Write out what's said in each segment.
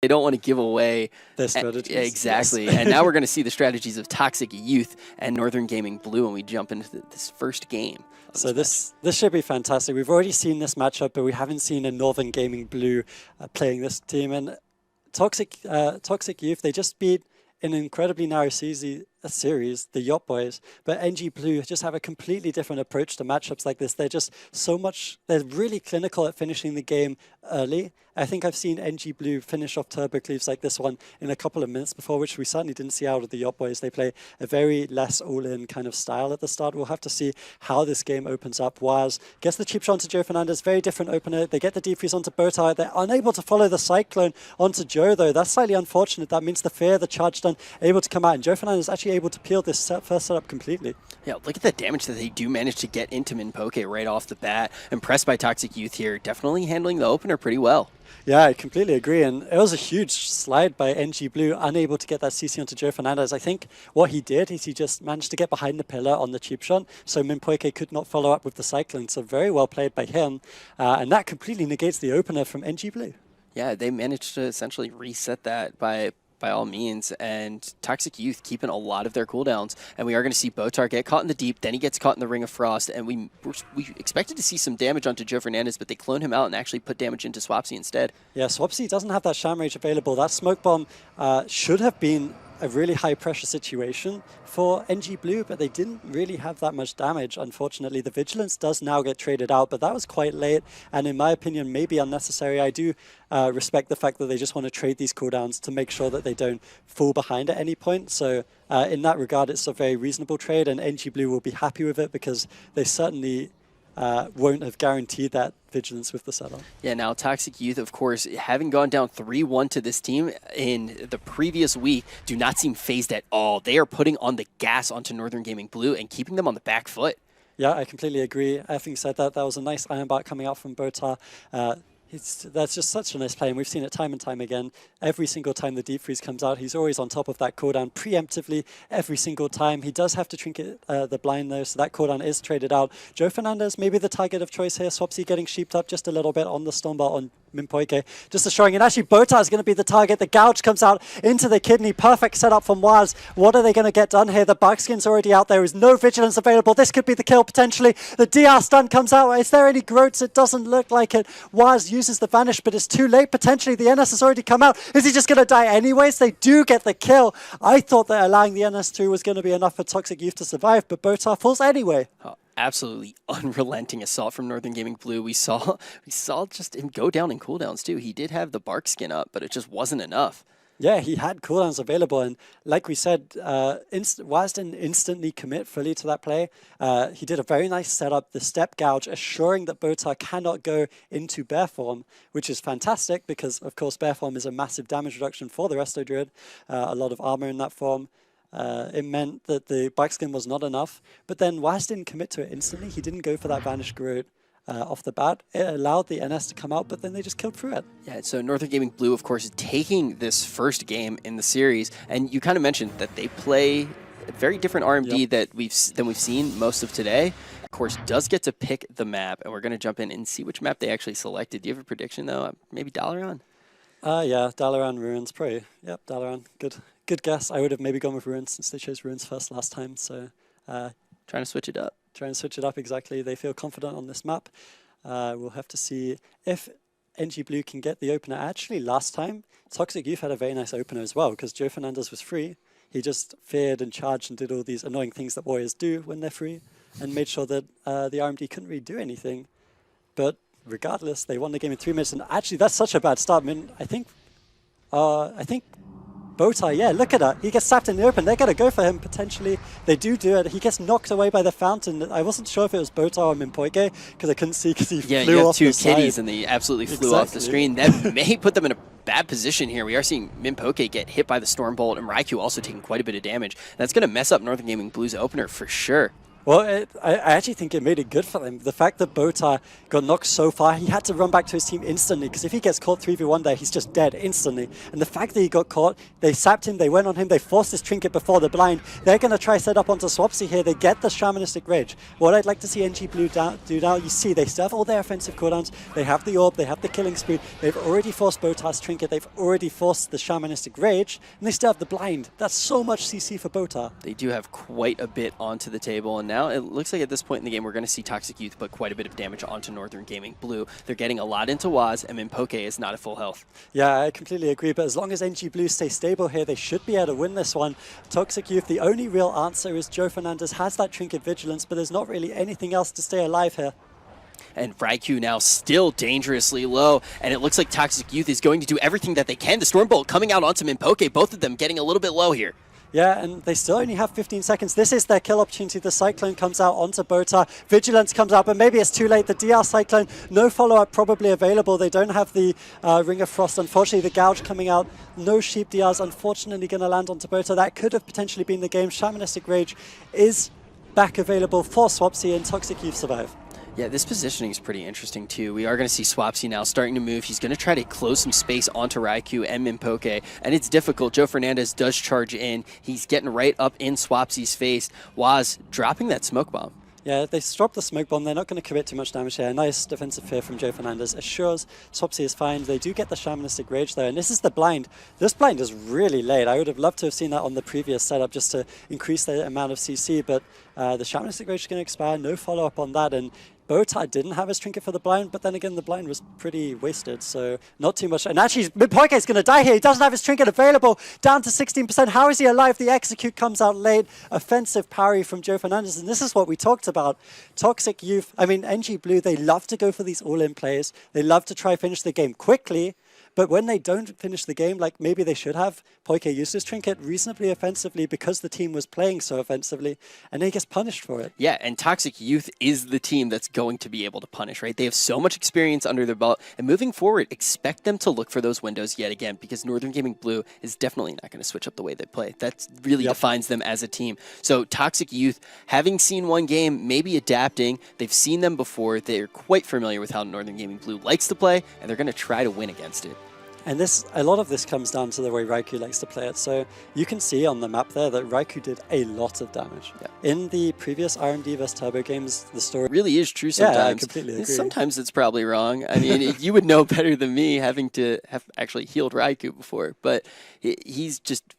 They don't want to give away their strategies. Exactly. Yes. And now we're going to see the strategies of Toxic Youth and Northern Gaming Blue when we jump into this first game. So this should be fantastic. We've already seen this matchup, but we haven't seen a Northern Gaming Blue playing this team. And Toxic Youth, they just beat in an incredibly narrow series, the Yacht Boys, but NG Blue just have a completely different approach to matchups like this. They're just they're really clinical at finishing the game early. I think I've seen NG Blue finish off turbo cleaves like this one in a couple of minutes before, which we certainly didn't see out of the Yacht Boys. They play a very less all-in kind of style at the start. We'll have to see how this game opens up. Waz gets the cheap shot onto Joe Fernandez, very different opener. They get the defreeze onto Botar. They're unable to follow the Cyclone onto Joe, though. That's slightly unfortunate. That means the fear, the charge stun, able to come out, and Joe Fernandez actually able to peel this first setup completely. Yeah, look at the damage that they do manage to get into Minpoke right off the bat. Impressed by Toxic Youth here, definitely handling the opener pretty well. Yeah, I completely agree, and it was a huge slide by NG Blue, unable to get that CC onto Joe Fernandez. I think what he did is he just managed to get behind the pillar on the cheap shot, so Minpoke could not follow up with the Cyclone, so very well played by him, and that completely negates the opener from NG Blue. Yeah, they managed to essentially reset that by all means, and Toxic Youth keeping a lot of their cooldowns, and we are going to see Botar get caught in the deep, then he gets caught in the Ring of Frost, and we expected to see some damage onto Joe Fernandez, but they clone him out and actually put damage into Swapsy instead. Yeah, Swapsy doesn't have that Sham Rage available. That Smoke Bomb should have been a really high pressure situation for NG Blue, but they didn't really have that much damage, unfortunately. The Vigilance does now get traded out, but that was quite late, and in my opinion, maybe unnecessary. I do respect the fact that they just want to trade these cooldowns to make sure that they don't fall behind at any point. So in that regard, it's a very reasonable trade, and NG Blue will be happy with it because they certainly won't have guaranteed that Vigilance with the setup. Yeah, now Toxic Youth, of course, having gone down 3-1 to this team in the previous week, do not seem phased at all. They are putting on the gas onto Northern Gaming Blue and keeping them on the back foot. Yeah, I completely agree. Having said that, that was a nice Iron Bark coming out from Botar. That's just such a nice play, and we've seen it time and time again. Every single time the deep freeze comes out, he's always on top of that cooldown preemptively every single time. He does have to trinket the blind though, so that cooldown is traded out. Joe Fernandez, maybe the target of choice here. Swapsy getting sheeped up just a little bit on the Stormbolt on Minpoke, just showing it. Actually, Botar is going to be the target. The Gouge comes out into the kidney. Perfect setup from Waz. What are they going to get done here? The Buckskin's already out there. There is no Vigilance available. This could be the kill potentially. The DR stun comes out. Is there any Groats? It doesn't look like it. Waz uses the Vanish, but it's too late. Potentially the NS has already come out. Is he just going to die anyways? They do get the kill. I thought that allowing the NS2 was going to be enough for Toxic Youth to survive, but Botar falls anyway. Absolutely unrelenting assault from Northern Gaming Blue. We saw just him go down in cooldowns too. He did have the bark skin up, but it just wasn't enough. Yeah, he had cooldowns available, and like we said, Waz didn't instantly commit fully to that play. He did a very nice setup, the step gouge, assuring that Botar cannot go into bear form, which is fantastic because, of course, bear form is a massive damage reduction for the Resto Druid. A lot of armor in that form. It meant that the bike skin was not enough, but then Waz didn't commit to it instantly. He didn't go for that Vanish Groot off the bat. It allowed the NS to come out, but then they just killed through it. Yeah, so Northern Gaming Blue, of course, taking this first game in the series, and you kind of mentioned that they play a very different RMD than we've seen most of today. Of course, does get to pick the map, and we're going to jump in and see which map they actually selected. Do you have a prediction, though? Maybe Dalaran? Yeah, Dalaran Ruins, probably. Yep, Dalaran. Good guess. I would have maybe gone with Ruins since they chose Ruins first last time, so... trying to switch it up. Trying to switch it up, exactly. They feel confident on this map. We'll have to see if NG Blue can get the opener. Actually, last time, Toxic Youth had a very nice opener as well, because Joe Fernandez was free. He just feared and charged and did all these annoying things that warriors do when they're free, and made sure that the RMD couldn't really do anything. But regardless, they won the game in 3 minutes, and actually, that's such a bad start. I mean, I think Botar, yeah, look at that. He gets sapped in the open. They're going to go for him, potentially. They do it. He gets knocked away by the fountain. I wasn't sure if it was Botar or Minpoke, because I couldn't see because he flew off the side. Yeah, you have two kitties, and they absolutely flew off the screen. That may put them in a bad position here. We are seeing Minpoke get hit by the Stormbolt, and Raikou also taking quite a bit of damage. That's going to mess up Northern Gaming Blue's opener for sure. Well, I actually think it made it good for them. The fact that Botar got knocked so far, he had to run back to his team instantly, because if he gets caught 3v1 there, he's just dead instantly. And the fact that he got caught, they sapped him, they went on him, they forced his trinket before the blind. They're going to try set up onto Swapsy here. They get the Shamanistic Rage. What I'd like to see NG Blue do now, you see, they still have all their offensive cooldowns. They have the Orb, they have the Killing Spree. They've already forced Botar's trinket, they've already forced the Shamanistic Rage, and they still have the blind. That's so much CC for Botar. They do have quite a bit onto the table, and now it looks like at this point in the game we're going to see Toxic Youth put quite a bit of damage onto Northern Gaming Blue. They're getting a lot into Waz, and Minpoke is not at full health. Yeah, I completely agree, but as long as NG Blue stay stable here, they should be able to win this one. Toxic Youth, the only real answer is Joe Fernandez has that Trinket Vigilance, but there's not really anything else to stay alive here. And Raikou now still dangerously low, and it looks like Toxic Youth is going to do everything that they can. The Stormbolt coming out onto Minpoke, both of them getting a little bit low here. Yeah, and they still only have 15 seconds. This is their kill opportunity. The Cyclone comes out onto Botar. Vigilance comes out, but maybe it's too late. The DR Cyclone, no follow-up probably available. They don't have the Ring of Frost. Unfortunately, the Gouge coming out. No Sheep DRs, unfortunately, going to land onto Botar. That could have potentially been the game. Shamanistic Rage is back available for Swapsy, and Toxic Youth survive. Yeah, this positioning is pretty interesting too. We are going to see Swapsy now starting to move. He's going to try to close some space onto Raikou and Minpoke, and it's difficult. Joe Fernandez does charge in. He's getting right up in Swapsy's face. Waz dropping that smoke bomb. Yeah, they drop the smoke bomb. They're not going to commit too much damage here. Nice defensive fear from Joe Fernandez. Assures Swapsy is fine. They do get the Shamanistic Rage though, and this is the blind. This blind is really late. I would have loved to have seen that on the previous setup just to increase the amount of CC, but the Shamanistic Rage is going to expire. No follow-up on that, and Botar didn't have his trinket for the blind, but then again, the blind was pretty wasted, so not too much. And actually, Minpoke is going to die here. He doesn't have his trinket available, down to 16%. How is he alive? The execute comes out late. Offensive parry from Joe Fernandez, and this is what we talked about. Toxic Youth, I mean, NG Blue, they love to go for these all-in plays. They love to try finish the game quickly, but when they don't finish the game, like maybe they should have, Poike used his trinket reasonably offensively because the team was playing so offensively, and he gets punished for it. Yeah, and Toxic Youth is the team that's going to be able to punish, right? They have so much experience under their belt, and moving forward, expect them to look for those windows yet again, because Northern Gaming Blue is definitely not going to switch up the way they play. That really defines them as a team. So Toxic Youth, having seen one game, maybe adapting, they've seen them before, they're quite familiar with how Northern Gaming Blue likes to play, and they're going to try to win against it. And a lot of this comes down to the way Raikou likes to play it. So you can see on the map there that Raikou did a lot of damage. Yeah. In the previous RMD vs Turbo games, the story really is true sometimes. Yeah, I completely agree. Sometimes it's probably wrong. I mean, you would know better than me, having to have actually healed Raikou before. But he's just...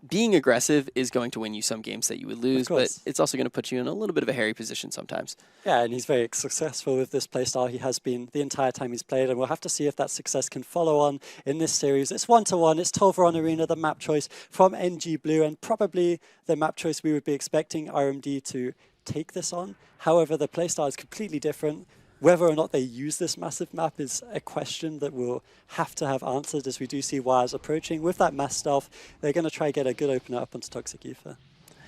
being aggressive is going to win you some games that you would lose, but it's also going to put you in a little bit of a hairy position sometimes. Yeah, and he's very successful with this playstyle. He has been the entire time he's played, and we'll have to see if that success can follow on in this series. It's 1-1. It's Tolvaron Arena, the map choice from NG Blue, and probably the map choice we would be expecting RMD to take this on. However, the playstyle is completely different. Whether or not they use this massive map is a question that we'll have to have answered, as we do see Waz approaching. With that mass stealth, they're going to try to get a good opener up onto Toxic Youth.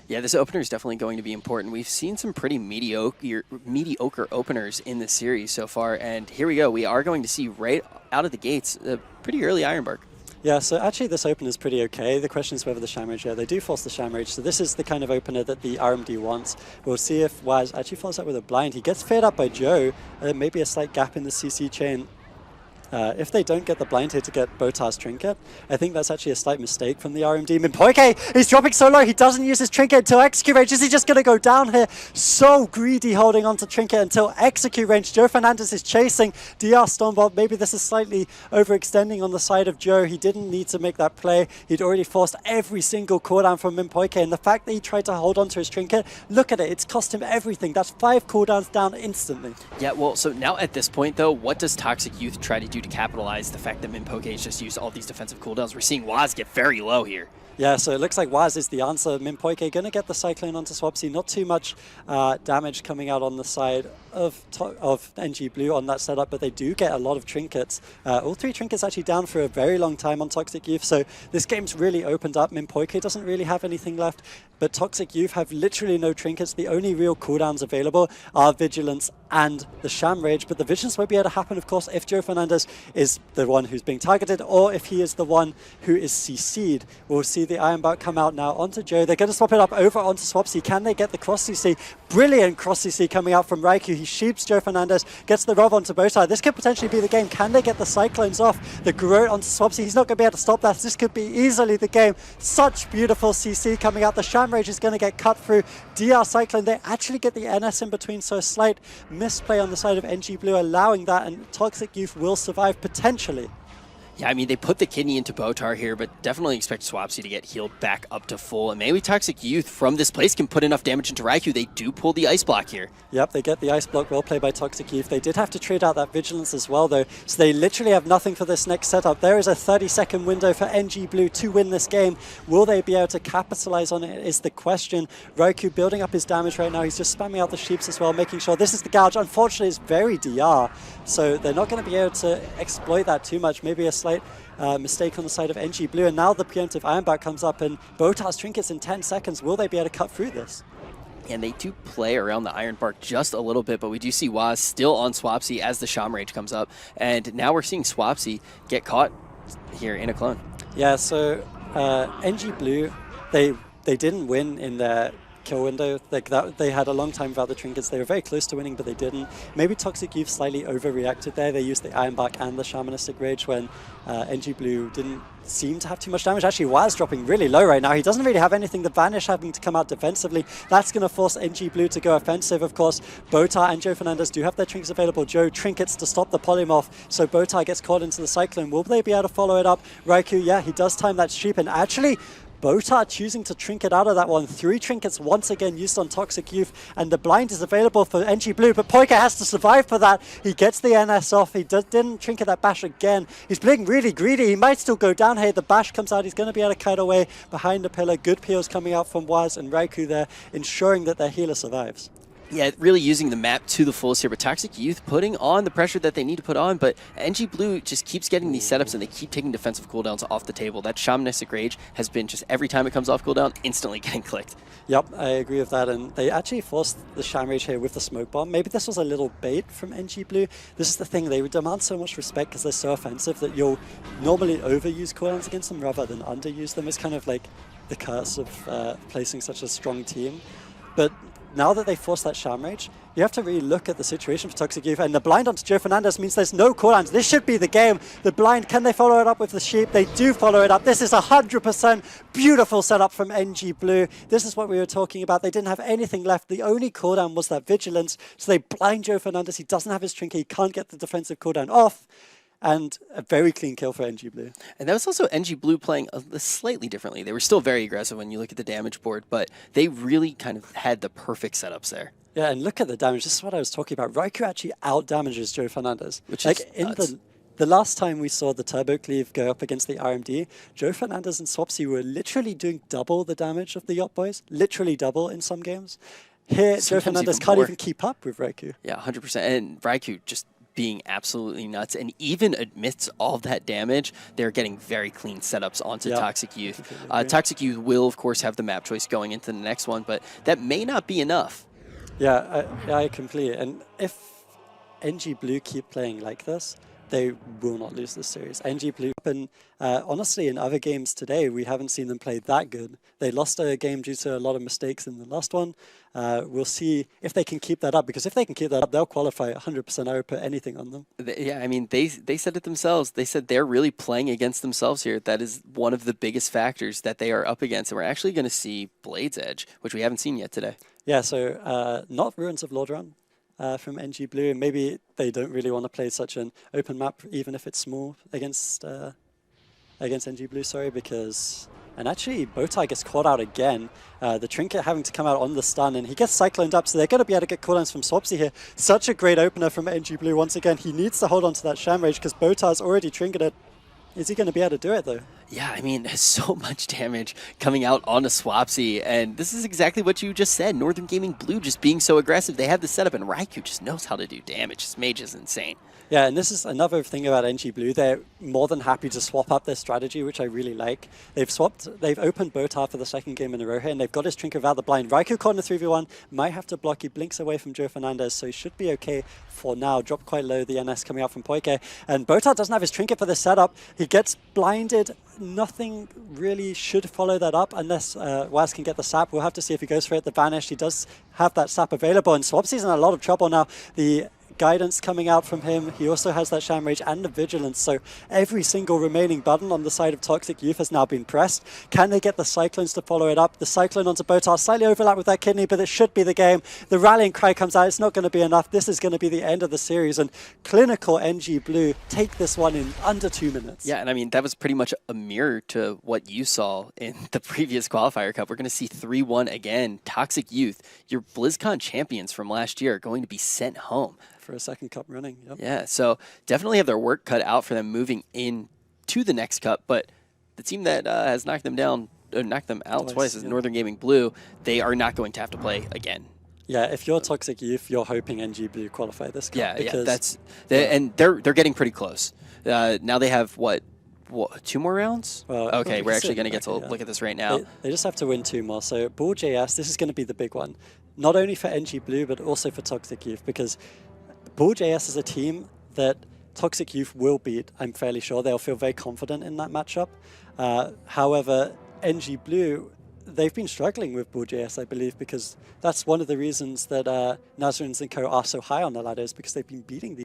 Yeah, this opener is definitely going to be important. We've seen some pretty mediocre openers in this series so far, and here we go. We are going to see right out of the gates a pretty early Ironbark. Yeah, so actually this opener is pretty okay. The question is whether the Shamrage, they do force the Shamrage. So this is the kind of opener that the RMD wants. We'll see if Waz actually follows up with a blind. He gets fed up by Joe. Maybe a slight gap in the CC chain. If they don't get the blind here to get Botar's trinket, I think that's actually a slight mistake from the RMD. Minpoke, he's dropping so low, he doesn't use his trinket until execute range. Is he just going to go down here? So greedy holding onto trinket until execute range. Joe Fernandez is chasing DR Stormbolt. Maybe this is slightly overextending on the side of Joe. He didn't need to make that play. He'd already forced every single cooldown from Minpoke, and the fact that he tried to hold onto his trinket, look at it, it's cost him everything. That's 5 cooldowns down instantly. Yeah, well, so now at this point though, what does Toxic Youth try to do to capitalize the fact that Minpoke has just used all these defensive cooldowns? We're seeing Waz get very low here. Yeah, so it looks like Waz is the answer. Minpoke going to get the Cyclone onto Swapsy. Not too much damage coming out on the side of NG Blue on that setup, but they do get a lot of trinkets. All 3 trinkets actually down for a very long time on Toxic Youth, so this game's really opened up. Minpoke doesn't really have anything left, but Toxic Youth have literally no trinkets. The only real cooldowns available are Vigilance and the Sham Rage, but the Vigilance won't be able to happen, of course, if Joe Fernandez is the one who's being targeted or if he is the one who is CC'd. We'll see the Iron Bark come out now onto Joe. They're going to swap it up over onto Swapsy. Can they get the cross CC? Brilliant cross CC coming out from Raikou. He sheeps Joe Fernandez, gets the Rov onto Bowtie. This could potentially be the game. Can they get the Cyclones off? The Garrote onto Swapsy. He's not going to be able to stop that. This could be easily the game. Such beautiful CC coming out. The Shamrage is going to get cut through. DR Cyclone, they actually get the NS in between, so a slight misplay on the side of NG Blue, allowing that, and Toxic Youth will survive potentially. Yeah, I mean, they put the kidney into Bowtar here, but definitely expect Swapsy to get healed back up to full. And maybe Toxic Youth from this place can put enough damage into Raikou. They do pull the Ice Block here. Yep, they get the Ice Block, well played by Toxic Youth. They did have to trade out that Vigilance as well, though, so they literally have nothing for this next setup. There is a 30-second window for NG Blue to win this game. Will they be able to capitalize on it is the question. Raikou building up his damage right now. He's just spamming out the Sheeps as well, making sure this is the gouge. Unfortunately, it's very DR, so they're not going to be able to exploit that too much. Maybe a slight mistake on the side of NG Blue, and now the preemptive Iron Bark comes up and Bowtar's Trinkets in 10 seconds. Will they be able to cut through this? And they do play around the Iron Bark just a little bit, but we do see Waz still on Swapsy as the Shamrage comes up, and now we're seeing Swapsy get caught here in a clone. Yeah, so NG Blue, they didn't win in their kill window. They had a long time without the Trinkets. They were very close to winning, but they didn't. Maybe Toxic Youth slightly overreacted there. They used the Iron Bark and the Shamanistic Rage when NG Blue didn't seem to have too much damage. Actually, Waz dropping really low right now. He doesn't really have anything. The Vanish having to come out defensively. That's going to force NG Blue to go offensive, of course. Bowtar and Joe Fernandez do have their Trinkets available. Joe Trinkets to stop the Polymorph, so Bowtar gets caught into the Cyclone. Will they be able to follow it up? Raikou, yeah, he does time that Sheep, and actually Bowtar choosing to Trinket out of that one. 3 Trinkets once again used on Toxic Youth, and the blind is available for NG Blue, but Poika has to survive for that. He gets the NS off. He didn't Trinket that Bash again. He's playing really greedy. He might still go down here. The Bash comes out. He's going to be able to kite away behind the pillar. Good peels coming out from Waz and Raikou there, ensuring that their healer survives. Yeah, really using the map to the fullest here, but Toxic Youth putting on the pressure that they need to put on, but NG Blue just keeps getting these setups and they keep taking defensive cooldowns off the table. That Shamanistic Rage has been just every time it comes off cooldown, instantly getting clicked. Yep, I agree with that, and they actually forced the Sham Rage here with the Smoke Bomb. Maybe this was a little bait from NG Blue. This is the thing, they demand so much respect because they're so offensive that you'll normally overuse cooldowns against them rather than underuse them. It's kind of like the curse of placing such a strong team. But now that they forced that Sham Rage, you have to really look at the situation for Toxic Youth, and the blind onto Joe Fernandez means there's no cooldowns. This should be the game. The blind, can they follow it up with the Sheep? They do follow it up. This is 100% beautiful setup from NG Blue. This is what we were talking about. They didn't have anything left. The only cooldown was that Vigilance, so they blind Joe Fernandez. He doesn't have his Trinket. He can't get the defensive cooldown off. And a very clean kill for NG Blue. And that was also NG Blue playing slightly differently. They were still very aggressive when you look at the damage board, but they really kind of had the perfect setups there. Yeah, and look at the damage. This is what I was talking about. Raikou actually out-damages Joe Fernandez. Which is in the last time we saw the Turbo Cleave go up against the RMD, Joe Fernandez and Swapsy were literally doing double the damage of the Yacht Boys. Literally double in some games. Here, Joe Fernandez can't even keep up with Raikou. Yeah, 100%. And Raikou just being absolutely nuts, and even amidst all that damage, they're getting very clean setups onto Toxic Youth. Toxic Youth will, of course, have the map choice going into the next one, but that may not be enough. Yeah, I completely. And if NG Blue keep playing like this, they will not lose this series. NG Blue, and honestly, in other games today, we haven't seen them play that good. They lost a game due to a lot of mistakes in the last one. We'll see if they can keep that up, because if they can keep that up, they'll qualify 100%. I would put anything on them. Yeah, I mean, they said it themselves. They said they're really playing against themselves here. That is one of the biggest factors that they are up against. And we're actually going to see Blade's Edge, which we haven't seen yet today. Yeah, so not Ruins of Lordaeron. From NG Blue, and maybe they don't really want to play such an open map, even if it's small, against NG Blue, sorry, because... And actually, Bowtie gets caught out again. The Trinket having to come out on the stun, and he gets cycloned up, so they're going to be able to get cooldowns from Swapsy here. Such a great opener from NG Blue. Once again, he needs to hold on to that Sham Rage, because Bowtie's already Trinketed. Is he going to be able to do it, though? Yeah, I mean, so much damage coming out on a Swapsy, and this is exactly what you just said. Northern Gaming Blue just being so aggressive. They have the setup, and Raikou just knows how to do damage. This mage is insane. Yeah, and this is another thing about NG Blue. They're more than happy to swap up their strategy, which I really like. They've opened Botar for the second game in a row here, and they've got his Trinket without the blind. Raikou caught in a 3v1, might have to block. He blinks away from Joe Fernandez, so he should be okay for now. Dropped quite low, the NS coming out from Poike. And Botar doesn't have his Trinket for this setup. He gets blinded. Nothing really should follow that up unless Waz can get the sap. We'll have to see if he goes for it. The Vanish, he does have that sap available, and Swapsy's in a lot of trouble now. The guidance coming out from him. He also has that Sham Rage and the Vigilance, so every single remaining button on the side of Toxic Youth has now been pressed. Can they get the Cyclones to follow it up? The Cyclone onto Botar, slightly overlap with that Kidney, but it should be the game. The Rallying Cry comes out. It's not going to be enough. This is going to be the end of the series, and clinical NG Blue take this one in under 2 minutes. Yeah, and I mean, that was pretty much a mirror to what you saw in the previous Qualifier Cup. We're going to see 3-1 again. Toxic Youth, your BlizzCon champions from last year, are going to be sent home. For a second cup running, yep. Yeah, so definitely have their work cut out for them moving in to the next cup, but the team that has knocked them down, knocked them out twice is Northern Gaming Blue. They are not going to have to play again. Yeah, if you're Toxic Youth, you're hoping NG Blue qualify this cup. Yeah, and they're getting pretty close. Now they have what 2 more rounds? Well, okay, we're actually going to get to look at this right now. They just have to win 2 more. So Ball JS, this is going to be the big one, not only for NG Blue but also for Toxic Youth, because Ball JS is a team that Toxic Youth will beat. I'm fairly sure they'll feel very confident in that matchup. However, NG Blue, they've been struggling with Ball JS, I believe, because that's one of the reasons that Nazarene and Co are so high on the ladder, is because they've been beating these